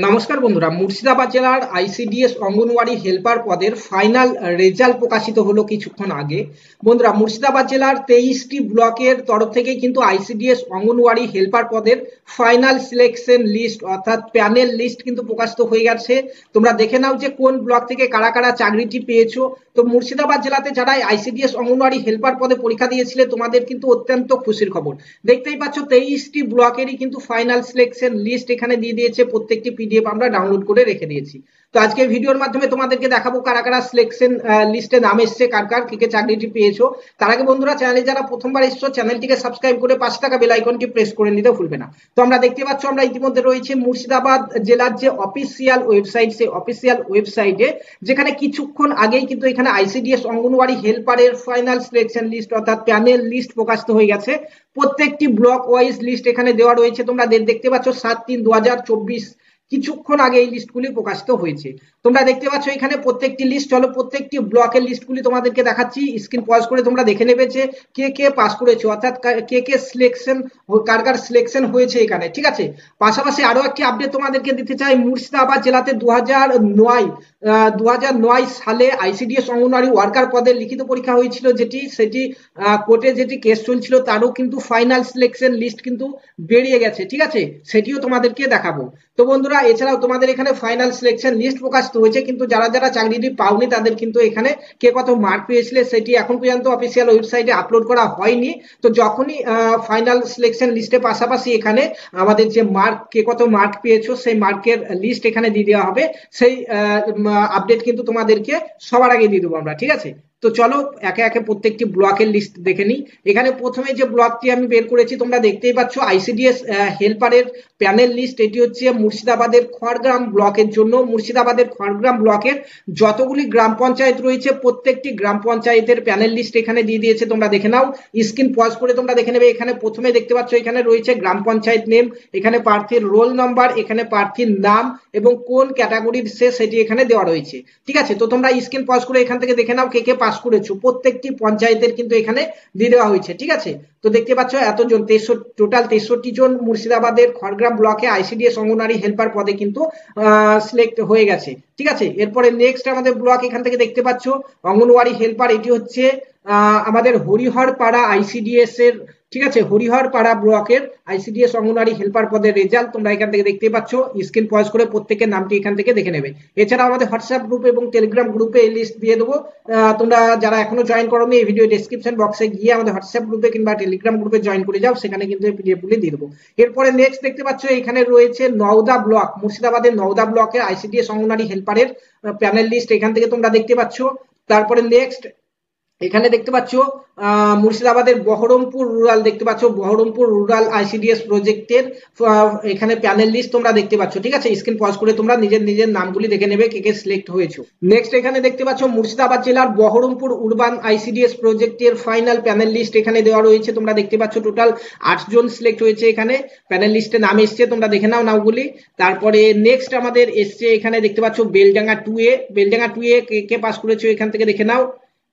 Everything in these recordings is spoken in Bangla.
নমস্কার বন্ধুরা, মুর্শিদাবাদ জেলার আইসিডিএস অঙ্গনওয়াড়ি হেল্পার পদের ফাইনাল রেজাল্ট প্রকাশিত হলো কিছুক্ষণ আগে। বন্ধুরা, মুর্শিদাবাদ জেলার 23টি ব্লকের তরফ থেকে কিন্তু আইসিডিএস অঙ্গনওয়াড়ি হেল্পার পদের ফাইনাল সিলেকশন লিস্ট অর্থাৎ প্যানেল লিস্ট কিন্তু প্রকাশিত হয়ে গেছে। তোমরা দেখে নাও যে কোন ব্লক থেকে কারা কারা চাকরিটি পেয়েছো। তো মুর্শিদাবাদ জেলাতে যারা আইসিডিএস অঙ্গনওয়াড়ি হেল্পার পদে পরীক্ষা দিয়েছিলে তোমাদের কিন্তু অত্যন্ত খুশির খবর। দেখতেই পাচ্ছ 23টি ব্লকেরই কিন্তু ফাইনাল সিলেকশন লিস্ট এখানে দিয়ে দিয়েছে, প্রত্যেকটি পিডিএফ আমরা ডাউনলোড করে রেখে দিয়েছি। তো আজকে ভিডিওর মাধ্যমে তোমাদেরকে দেখাবো কারা কারা সিলেকশন লিস্টে নাম এসছে, কার কার কে কে চাকরিটি পেয়েছো। তার আগে বন্ধুরা, চ্যানেলে যারা প্রথমবার এসছো চ্যানেলটিকে সাবস্ক্রাইব করে পাশে থাকা বেল আইকনটি প্রেস করে নিতে ভুলবে না। তো আমরা দেখতে পাচ্ছ আমরা ইতিমধ্যে রয়েছে মুর্শিদাবাদ জেলার যে অফিসিয়াল ওয়েবসাইট, সেই অফিসিয়াল ওয়েবসাইটে, যেখানে কিছুক্ষণ আগেই কিন্তু এখানে আইসিডিএস অঙ্গনওয়াড়ি হেল্পারের ফাইনাল সিলেকশন লিস্ট অর্থাৎ প্যানেল লিস্ট প্রকাশিত হয়ে গেছে। প্রত্যেকটি ব্লক ওয়াইজ লিস্ট এখানে দেওয়া রয়েছে, তোমরা দেখতে পাচ্ছ 7/3/2024 কিছুক্ষণ আগে এই লিস্টগুলি প্রকাশিত হয়েছে। তোমরা দেখতে পাচ্ছ এখানে প্রত্যেকটি লিস্ট। চলো প্রত্যেকটি ব্লকের লিস্টগুলি তোমাদেরকে দেখাচ্ছি, স্ক্রিন পজ করে তোমরা দেখে নেবে যে কে কে পাস করেছো অর্থাৎ কে কে সিলেকশন, কার কার সিলেকশন হয়েছে এখানে, ঠিক আছে। পাশাপাশি আরো একটি আপডেট তোমাদেরকে দিতে চাই, মুর্শিদাবাদ জেলাতে 2009 সালে আইসিডিএস অঙ্গনওয়াড়ি ওয়ার্কার পদে লিখিত পরীক্ষা হয়েছিল, সেটি কোর্টে যেটি কেস চলছিল তারও কিন্তু ফাইনাল সিলেকশন লিস্ট কিন্তু বেরিয়ে গেছে, ঠিক আছে, সেটিও তোমাদেরকে দেখাবো। তো বন্ধুরা, এছাড়াও তোমাদের এখানে ফাইনাল সিলেকশন লিস্ট প্রকাশিত হয়েছে, কিন্তু যারা যারা চাকরিটি পাওনি তাদের কিন্তু এখানে কে কত মার্ক পেয়েছিলে সেটি এখন পর্যন্ত অফিসিয়াল ওয়েবসাইটে আপলোড করা হয়নি। তো যখনই ফাইনাল সিলেকশন লিস্টের পাশাপাশি এখানে আমাদের যে মার্ক, কে কত মার্ক পেয়েছো সেই মার্কের লিস্ট এখানে দিয়ে দেওয়া হবে। সেই আপডেট কিন্তু তোমাদেরকে সবার আগে দিয়ে দেবো আমরা, ঠিক আছে। তো চলো একে একে প্রত্যেকটি ব্লকের লিস্ট দেখে নিই। এখানে প্রথমে যে ব্লকটি আমি বের করেছি তোমরা দেখতেই পাচ্ছ আইসিডিএস হেল্পারের প্যানেল লিস্ট। এটি হচ্ছে মুর্শিদাবাদের খড়গ্রাম ব্লকের জন্য। মুর্শিদাবাদের খড়গ্রাম ব্লকের যতগুলি গ্রাম পঞ্চায়েত রয়েছে প্রত্যেকটি গ্রাম পঞ্চায়েতের প্যানেল লিস্ট এখানে দিয়ে দিয়েছে, তোমরা দেখে নাও, স্ক্রিন পজ করে তোমরা দেখে নেবে। এখানে প্রথমে দেখতে পাচ্ছ এখানে রয়েছে গ্রাম পঞ্চায়েত নেম, এখানে প্রার্থীর রোল নাম্বার, এখানে প্রার্থীর নাম এবং কোন ক্যাটাগরির সেটি এখানে দেওয়া রয়েছে, ঠিক আছে। তো তোমরা স্ক্রিন পজ করে এখান থেকে দেখে নাও কে কে পাস করেছো। প্রত্যেকটি পঞ্চায়েতের কিন্তু এখানে দিয়ে দেওয়া হয়েছে, ঠিক আছে। তো দেখতে পাচ্ছ এতজন, টোটাল 63 জন মুর্শিদাবাদের খড়গ্রাম ব্লকে আইসিডিএস অঙ্গনওয়াড়ি হেল্পার পদে কিন্তু সিলেক্ট হয়ে গেছে, ঠিক আছে। এরপরে নেক্সট আমাদের ব্লক এখান থেকে দেখতে পাচ্ছ অঙ্গনওয়াড়ি হেল্পার, এটি হচ্ছে আমাদের হরিহরপাড়া আইসিডিএস এর, ঠিক আছে, হরিহরপাড়া ব্লকের আইসিডিএস অঙ্গনওয়াড়ি হেল্পার পদের রেজাল্ট তোমরা এখান থেকে দেখতে পাচ্ছ। স্ক্রিন পজ করে প্রত্যেকের নামটি এখান থেকে দেখে নেবে। এছাড়া আমাদের হোয়াটসঅ্যাপ গ্রুপ এবং টেলিগ্রাম গ্রুপে এই লিস্ট দিয়ে দেবো। তোমরা যারা এখনো জয়েন করোনি এই ভিডিও ডেসক্রিপশন বক্সে গিয়ে আমাদের হোয়াটসঅ্যাপ গ্রুপে কিংবা টেলিগ্রাম গ্রুপে জয়েন করে যাও, সেখানে কিন্তু এই পিডিএফ গুলি দিয়ে দেবো। এরপরে নেক্সট দেখতে পাচ্ছ এখানে রয়েছে নওদা ব্লক, মুর্শিদাবাদের নওদা ব্লকের আইসিডিএস অঙ্গনওয়াড়ি হেল্পারের প্যানেল লিস্ট এখান থেকে তোমরা দেখতে পাচ্ছ। তারপরে নেক্সট এখানে দেখতে পাচ্ছ মুর্শিদাবাদের বহরমপুর রুরাল, দেখতে পাচ্ছ বহরমপুর রুরাল আইসিডিএস প্রজেক্টের এখানে প্যানেল লিস্ট তোমরা দেখতে পাচ্ছ, ঠিক আছে। স্ক্রিন পজ করে তোমরা নিজের নিজের নামগুলি দেখে নেবে কে কে সিলেক্ট হয়েছে। নেক্সট এখানে দেখতে পাচ্ছ মুর্শিদাবাদ জেলার বহরমপুর উরবান আইসিডিএস প্রজেক্টের ফাইনাল প্যানেল লিস্ট এখানে দেওয়া রয়েছে, তোমরা দেখতে পাচ্ছ টোটাল 8 জন সিলেক্ট হয়েছে, এখানে প্যানেল লিস্টে নাম এসছে, তোমরা দেখে নাও নামগুলি। তারপরে নেক্সট আমাদের এসছে এখানে দেখতে পাচ্ছ বেলডাঙ্গা 2A, বেলডাঙ্গা 2A কে কে পাস করেছো এখান থেকে দেখে নাও।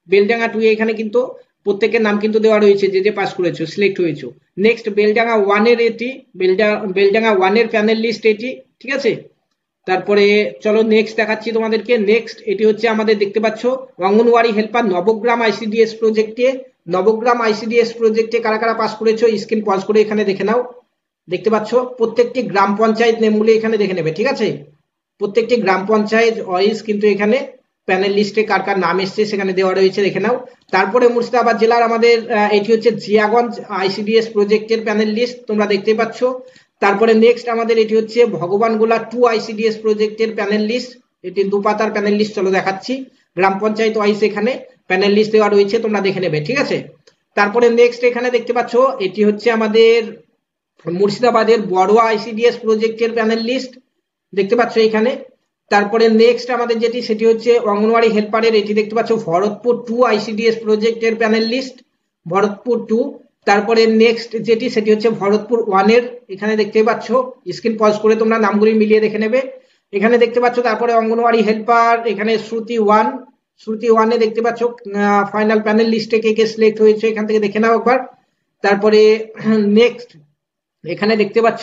বেলডাঙ্গা 2 এখানে কিন্তু প্রত্যেকের নাম কিন্তু দেওয়া রয়েছে, যে যে পাস করেছো সিলেক্ট হয়েছো। নেক্সট বেলডাঙ্গা 1 এর, এটি বেলডাঙ্গা 1 এর প্যানেল লিস্ট এটি, ঠিক আছে। তারপরে চলো নেক্সট দেখাচ্ছি তোমাদেরকে। নেক্সট এটি হচ্ছে আমাদের দেখতে পাচ্ছ অঙ্গনওয়াড়ি হেল্পার নবগ্রাম আইসিডিএস প্রজেক্টে, নবগ্রাম আইসিডিএস প্রজেক্টে কারা কারা পাস করেছো স্ক্রিন পজ করে এখানে দেখে নাও। দেখতে পাচ্ছ প্রত্যেকটি গ্রাম পঞ্চায়েত নেমগুলি এখানে দেখে নেবে, ঠিক আছে। প্রত্যেকটি গ্রাম পঞ্চায়েত ওয়াইজ কিন্তু এখানে প্যানেল লিস্টে কার কার নাম এসছে সেখানে দেওয়া রয়েছে, দেখে নাও। তারপরে মুর্শিদাবাদ জেলার আমাদের এটি হচ্ছে জিয়াগঞ্জ আইসিডিএস প্রজেক্টের প্যানেল লিস্ট, তোমরা দেখতে পাচ্ছ। তারপরে নেক্সট আমাদের এটি হচ্ছে ভগবানগোলা 2 আইসিডিএস প্রজেক্টের প্যানেল লিস্ট, এটি 2 পাতার প্যানেল লিস্ট, চলো দেখাচ্ছি। গ্রাম পঞ্চায়েত ওয়াইজ এখানে প্যানেল লিস্ট দেওয়া রয়েছে, তোমরা দেখে নেবে, ঠিক আছে। তারপরে নেক্সট এখানে দেখতে পাচ্ছ এটি হচ্ছে আমাদের মুর্শিদাবাদের বড়োয়া আইসিডিএস প্রজেক্টের প্যানেল লিস্ট, দেখতে পাচ্ছ এখানে। তারপরে নেক্সট আমাদের যেটি সেটি হচ্ছে অঙ্গনওয়াড়ি হেল্পারের, এটি দেখতে পাচ্ছ ভরতপুর 2 আইসিডিএস প্রজেক্টের প্যানেল লিস্ট, ভরতপুর 2। তারপরে নেক্সট যেটি সেটি হচ্ছে ভরতপুর 1 এর, এখানে দেখতে পাচ্ছ, স্ক্রিন পজ করে তোমরা নামগুলি মিলিয়ে দেখে নেবে, এখানে দেখতে পাচ্ছ। তারপরে অঙ্গনওয়াড়ি হেল্পার এখানে শ্রুতি 1, শ্রুতি 1 এ দেখতে পাচ্ছ ফাইনাল প্যানেল লিস্টে কে কে সিলেক্ট হয়েছে এখান থেকে দেখে নাও একবার। তারপরে নেক্সট এখানে দেখতে পাচ্ছ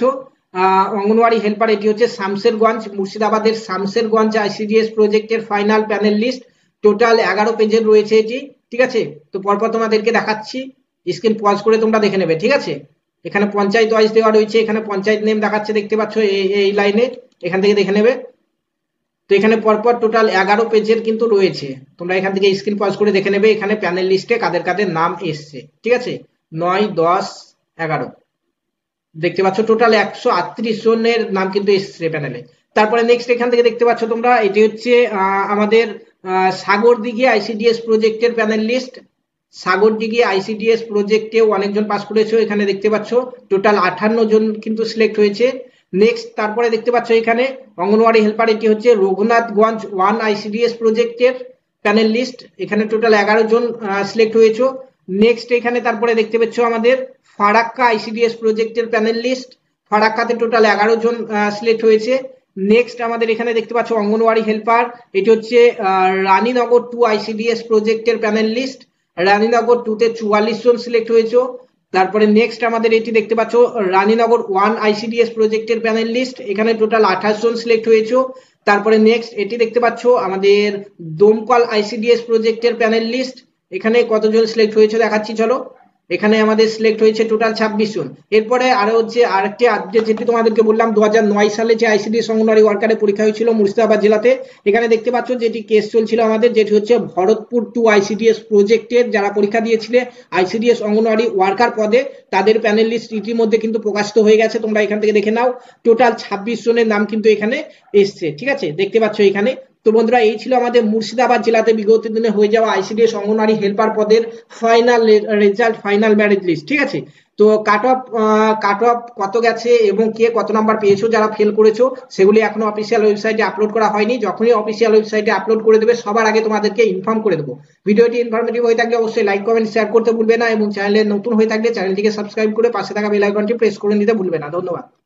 অঙ্গনওয়াড়ি হেল্পার, এটি হচ্ছে শামসেরগঞ্জ, মুর্শিদাবাদের শামসেরগঞ্জ আইসিডিএস প্রজেক্টের ফাইনাল প্যানেল লিস্ট। টোটাল 11 পেজের রয়েছে এটি, ঠিক আছে। তো পরপর তোমাদেরকে দেখাচ্ছি, স্ক্রিন পজ করে তোমরা দেখে নেবে, ঠিক আছে। এখানে পঞ্চায়েত ওয়াইজ দেওয়া রয়েছে, এখানে পঞ্চায়েত নেম দেখাচ্ছে, দেখতে পাচ্ছ এই লাইনে, এখান থেকে দেখে নেবে। তো এখানে পরপর টোটাল 11 পেজের কিন্তু রয়েছে, তোমরা এখান থেকে স্ক্রিন পজ করে দেখে নেবে এখানে প্যানেল লিস্টে কাদের কাদের নাম এসছে, ঠিক আছে। 9, 10, 11 দেখতে পাচ্ছ, টোটাল 138 জনের নাম কিন্তু এসছে প্যানেলে। তারপরে নেক্সট এখান থেকে দেখতে পাচ্ছ তোমরা, এটি হচ্ছে আমাদের সাগরদিঘি আইসিডিএস প্রজেক্টের প্যানেল লিস্ট। সাগরদিঘি আইসিডিএস প্রজেক্টেও অনেকজন পাস করেছে, এখানে দেখতে পাচ্ছ টোটাল 58 জন কিন্তু সিলেক্ট হয়েছে। নেক্সট তারপরে দেখতে পাচ্ছ এখানে অঙ্গনওয়াড়ি হেল্পার, এটি হচ্ছে রঘুনাথগঞ্জ 1 আইসিডিএস প্রজেক্টের প্যানেল লিস্ট, এখানে টোটাল 11 জন সিলেক্ট হয়েছে। নেক্সট এখানে তারপরে দেখতে পাচ্ছ আমাদের ফারাক্কা আইসিডিএস প্রজেক্টের প্যানেল লিস্ট, ফারাক্কাতে টোটাল 11 জন সিলেক্ট হয়েছে। নেক্সট আমাদের এখানে দেখতে পাচ্ছ অঙ্গনওয়াড়ি হেল্পার, এটি হচ্ছে রানীনগর 2 আইসিডিএস প্রজেক্টের প্যানেল লিস্ট, রানীনগর 2 তে 44 জন সিলেক্ট হয়েছে। তারপরে নেক্সট আমাদের এটি দেখতে পাচ্ছ রানীনগর 1 আইসিডিএস প্রজেক্টের প্যানেল লিস্ট, এখানে টোটাল 28 জন সিলেক্ট হয়েছে। তারপরে নেক্সট এটি দেখতে পাচ্ছ আমাদের দমকল আইসিডিএস প্রজেক্টের প্যানেল লিস্ট, এখানে কতজন সিলেক্ট হয়েছে দেখাচ্ছি চলো। এখানে আমাদের সিলেক্ট হয়েছে টোটাল 26 জন। এরপরে আরো হচ্ছে আরেকটি আপডেট, যেটি তোমাদেরকে বললাম 2009 সালে যে আইসিডিএস অঙ্গনওয়াড়ি ওয়ার্কারের পরীক্ষা হয়েছিল মুর্শিদাবাদ জেলাতে, এখানে দেখতে পাচ্ছ যেটি কেস চলছিল আমাদের, যেটি হচ্ছে ভরতপুর 2 আইসিডিএস প্রজেক্টের যারা পরীক্ষা দিয়েছিলে আইসিডিএস অঙ্গনওয়াড়ি ওয়ার্কার পদে, তাদের প্যানেল লিস্ট ইতিমধ্যে কিন্তু প্রকাশিত হয়ে গেছে, তোমরা এখান থেকে দেখে নাও। টোটাল 26 জনের নাম কিন্তু এখানে এসছে, ঠিক আছে, দেখতে পাচ্ছ এখানে। তো বন্ধুরা, এই ছিল আমাদের মুর্শিদাবাদ জেলাতে বিগত দিনে হয়ে যাওয়া আইসিডিএস অঙ্গনওয়াড়ি হেল্পার পদের final result, final merit list, ঠিক আছে। তো কাট অফ কত গেছে এবং কে কত নাম্বার পেয়েছো, যারা ফেল করেছো সেগুলি এখনো অফিসিয়াল ওয়েবসাইটে আপলোড করা হয়নি। যখনই অফিসিয়াল ওয়েবসাইটে আপলোড করে দেবে সবার আগে তোমাদেরকে ইনফর্ম করে দেবো। ভিডিওটি ইনফরমেটিভ হয়ে থাকলে অবশ্যই লাইক, কমেন্ট, শেয়ার করতে ভুলবে না, এবং চ্যানেলে নতুন হয়ে থাকলে চ্যানেলটিকে সাবস্ক্রাইব করে পাশে থাকা বেল আইকনটি প্রেস করে নিতে ভুলবে না। ধন্যবাদ।